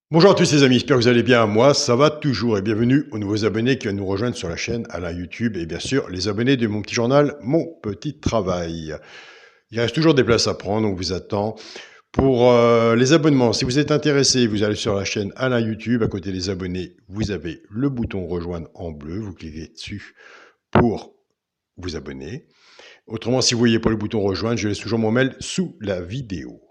Bonjour à tous les amis, j'espère que vous allez bien. Moi, ça va toujours et bienvenue aux nouveaux abonnés qui viennent nous rejoindre sur la chaîne Alain YouTube et bien sûr les abonnés de mon petit journal Mon Petit Travail. Il reste toujours des places à prendre, on vous attend. Pour les abonnements, si vous êtes intéressé, vous allez sur la chaîne Alain YouTube. À côté des abonnés, vous avez le bouton rejoindre en bleu. Vous cliquez dessus pour vous abonner. Autrement, si vous ne voyez pas le bouton rejoindre, je laisse toujours mon mail sous la vidéo.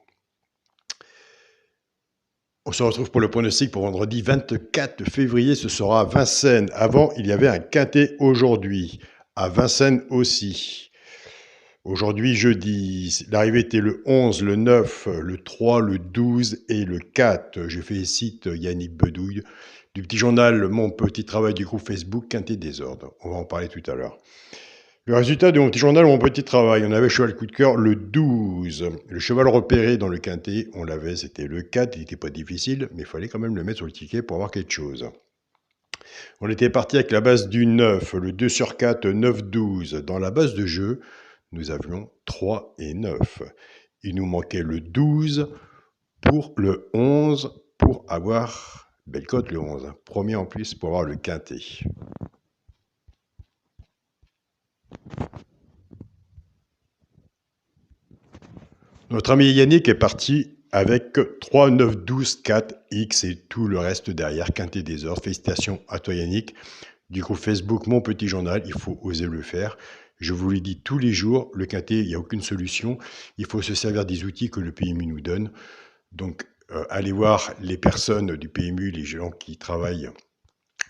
On se retrouve pour le pronostic pour vendredi 24 février. Ce sera à Vincennes. Avant, il y avait un quintet aujourd'hui. À Vincennes aussi. Aujourd'hui, jeudi, l'arrivée était le 11, le 9, le 3, le 12 et le 4. Je félicite Yannick Bedouille du petit journal Mon Petit Travail du groupe Facebook Quintet Désordre. On va en parler tout à l'heure. Le résultat de mon petit journal, mon petit travail, on avait cheval coup de cœur le 12. Le cheval repéré dans le quintet, on l'avait, c'était le 4, il n'était pas difficile, mais il fallait quand même le mettre sur le ticket pour avoir quelque chose. On était parti avec la base du 9, le 2 sur 4, 9, 12. Dans la base de jeu, nous avions 3 et 9. Il nous manquait le 12 pour le 11, pour avoir, belle cote le 11, premier en plus pour avoir le quintet. Notre ami Yannick est parti avec 3, 9, 12, 4, X et tout le reste derrière, quintet des ordres. Félicitations à toi Yannick. Du groupe Facebook Mon Petit Journal, il faut oser le faire. Je vous le dis tous les jours, le quintet, il n'y a aucune solution. Il faut se servir des outils que le PMU nous donne. Donc, allez voir les personnes du PMU, les gens qui travaillent,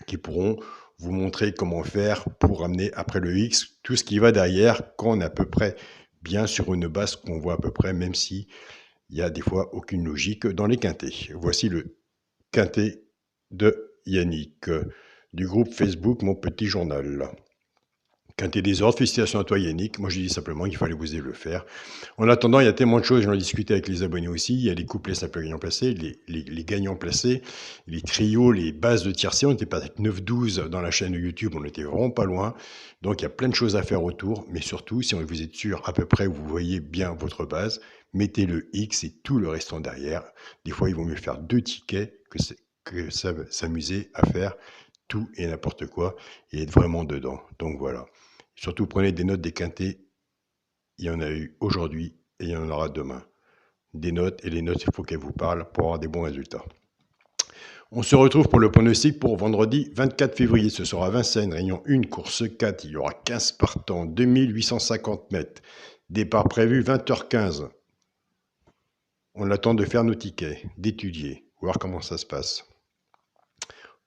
qui pourront vous montrer comment faire pour amener après le X tout ce qui va derrière quand on est à peu près bien sur une base qu'on voit à peu près, même si il y a des fois aucune logique dans les quintets. Voici le quintet de Yannick du groupe Facebook Mon Petit Journal. Quintet des ordres, félicitations à toi Yannick. Moi je dis simplement qu'il fallait oser le faire. En attendant, il y a tellement de choses, j'en ai discuté avec les abonnés aussi. Il y a les couplets simples gagnants placés, les gagnants placés, les trios, les bases de tiercé. On était pas avec 9-12 dans la chaîne YouTube, on était vraiment pas loin. Donc il y a plein de choses à faire autour, mais surtout, si vous êtes sûr à peu près, vous voyez bien votre base, mettez le X et tout le restant derrière. Des fois, il vaut mieux faire 2 tickets que s'amuser à faire tout et n'importe quoi et être vraiment dedans. Donc voilà. Surtout prenez des notes des quintets. Il y en a eu aujourd'hui et il y en aura demain. Des notes, et les notes, il faut qu'elles vous parlent pour avoir des bons résultats. On se retrouve pour le pronostic pour vendredi 24 février. Ce sera à Vincennes, réunion 1, course 4. Il y aura 15 partants, 2850 mètres. Départ prévu 20h15. On attend de faire nos tickets, d'étudier, voir comment ça se passe.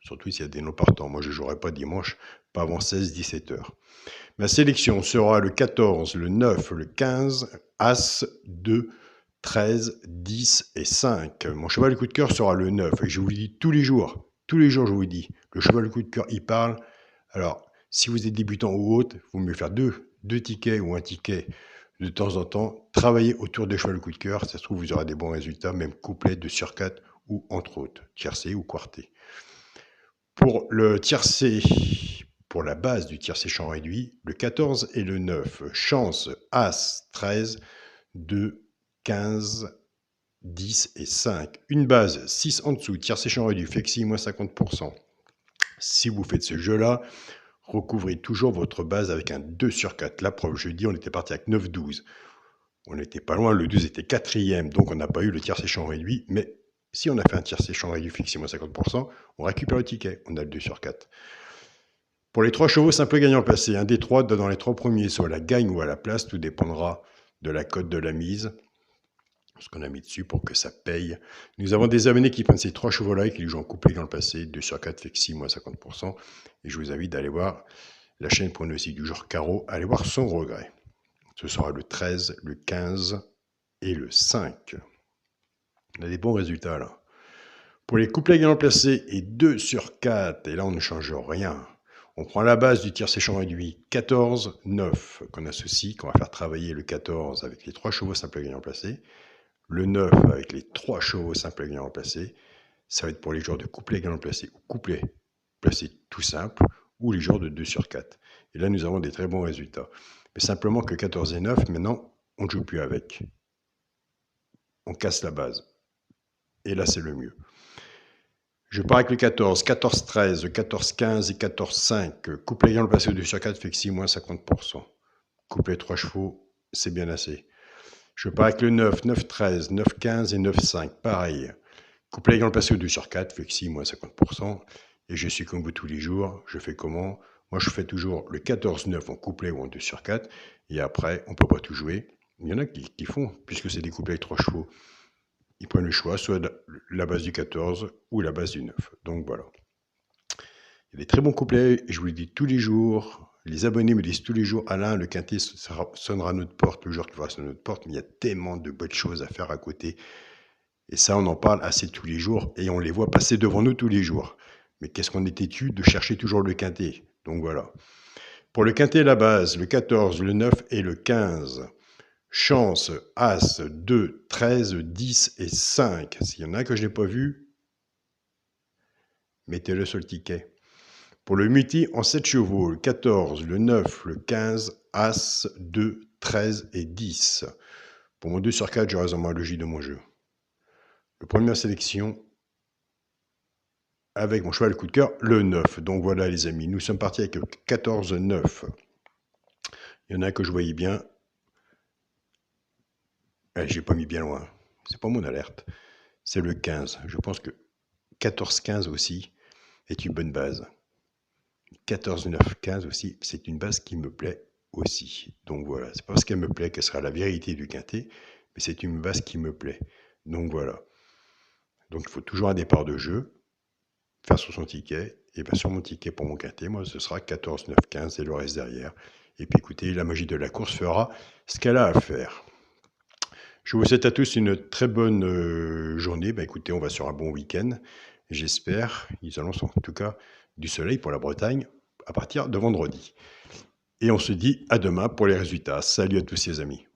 Surtout s'il y a des non partants. Moi, je ne jouerai pas dimanche, pas avant 16-17 heures. Ma sélection sera le 14, le 9, le 15, As, 2, 13, 10 et 5. Mon cheval de coup de cœur sera le 9. Et je vous le dis tous les jours je vous dis, le cheval de coup de cœur, il parle. Alors, si vous êtes débutant ou autre, il vaut mieux faire deux tickets ou un ticket de temps en temps. Travaillez autour des chevals de coup de cœur. Ça se trouve, vous aurez des bons résultats, même couplet de sur 4 ou entre autres, tiercé ou quarté. Pour le tiercé, pour la base du tiercé champ réduit, le 14 et le 9. Chance, As, 13, 2, 15, 10 et 5. Une base, 6 en dessous, tiercé champ réduit, flexi, moins 50%. Si vous faites ce jeu-là, recouvrez toujours votre base avec un 2 sur 4. La preuve, jeudi, on était parti avec 9, 12. On n'était pas loin, le 12 était quatrième, donc on n'a pas eu le tiercé champ réduit, mais si on a fait un tiercé champ réduit fixé moins 50%, on récupère le ticket, on a le 2 sur 4. Pour les 3 chevaux simple gagnant placé, un des 3 dans les 3 premiers, soit à la gagne ou à la place, tout dépendra de la cote de la mise, ce qu'on a mis dessus pour que ça paye. Nous avons des abonnés qui prennent ces 3 chevaux-là et qui les jouent en couplet dans le passé, 2 sur 4 fixé moins 50%, et je vous invite d'aller voir la chaîne pronostic du jour carreau, allez voir son regret. Ce sera le 13, le 15 et le 5. On a des bons résultats là. Pour les couplets gagnants placés et 2 sur 4, et là on ne change rien. On prend la base du tiercé champ réduit 14, 9, qu'on associe, qu'on va faire travailler le 14 avec les 3 chevaux simples gagnants placés, le 9 avec les 3 chevaux simples gagnants placés. Ça va être pour les joueurs de couplet gagnant placé ou couplet placé tout simple, ou les joueurs de 2 sur 4. Et là nous avons des très bons résultats. Mais simplement que 14 et 9, maintenant, on ne joue plus avec. On casse la base. Et là, c'est le mieux. Je pars avec le 14, 14-13, 14-15 et 14-5. Couplet ayant le passé au 2 sur 4 fait que 6 moins 50%. Couplet 3 chevaux, c'est bien assez. Je pars avec le 9, 9-13, 9-15 et 9-5. Pareil. Couplet ayant le passé au 2 sur 4 fait que 6 moins 50%. Et je suis comme vous tous les jours. Je fais comment? Moi, je fais toujours le 14-9 en couplet ou en 2 sur 4. Et après, on ne peut pas tout jouer. Il y en a qui font, puisque c'est des couplets avec 3 chevaux. Ils prennent le choix, soit la base du 14 ou la base du 9. Donc voilà. Il y a des très bons couplets, et je vous le dis tous les jours. Les abonnés me disent tous les jours, Alain, le quintet sonnera à notre porte, le jour qui va sonner à notre porte, mais il y a tellement de bonnes choses à faire à côté. Et ça, on en parle assez tous les jours, et on les voit passer devant nous tous les jours. Mais qu'est-ce qu'on est têtu de chercher toujours le quintet? Donc voilà. Pour le quintet, la base, le 14, le 9 et le 15. Chance, As, 2, 13, 10 et 5. S'il y en a que je n'ai pas vu, mettez-le sur le ticket. Pour le multi en 7 chevaux, le 14, le 9, le 15, As, 2, 13 et 10. Pour mon 2 sur 4, je reste dans ma logique de mon jeu. Le première sélection, avec mon cheval coup de cœur, le 9. Donc voilà les amis, nous sommes partis avec le 14-9. Il y en a que je voyais bien. J'ai pas mis bien loin. C'est pas mon alerte. C'est le 15. Je pense que 14-15 aussi est une bonne base. 14-9-15 aussi, c'est une base qui me plaît aussi. Donc voilà, c'est pas parce qu'elle me plaît qu'elle sera la vérité du quintet, mais c'est une base qui me plaît. Donc voilà. Donc il faut toujours un départ de jeu, faire sur son ticket, et bien sur mon ticket pour mon quintet, moi ce sera 14-9-15 et le reste derrière. Et puis écoutez, la magie de la course fera ce qu'elle a à faire. Je vous souhaite à tous une très bonne journée. Ben écoutez, on va sur un bon week-end, j'espère. Ils annoncent en tout cas du soleil pour la Bretagne à partir de vendredi. Et on se dit à demain pour les résultats. Salut à tous les amis.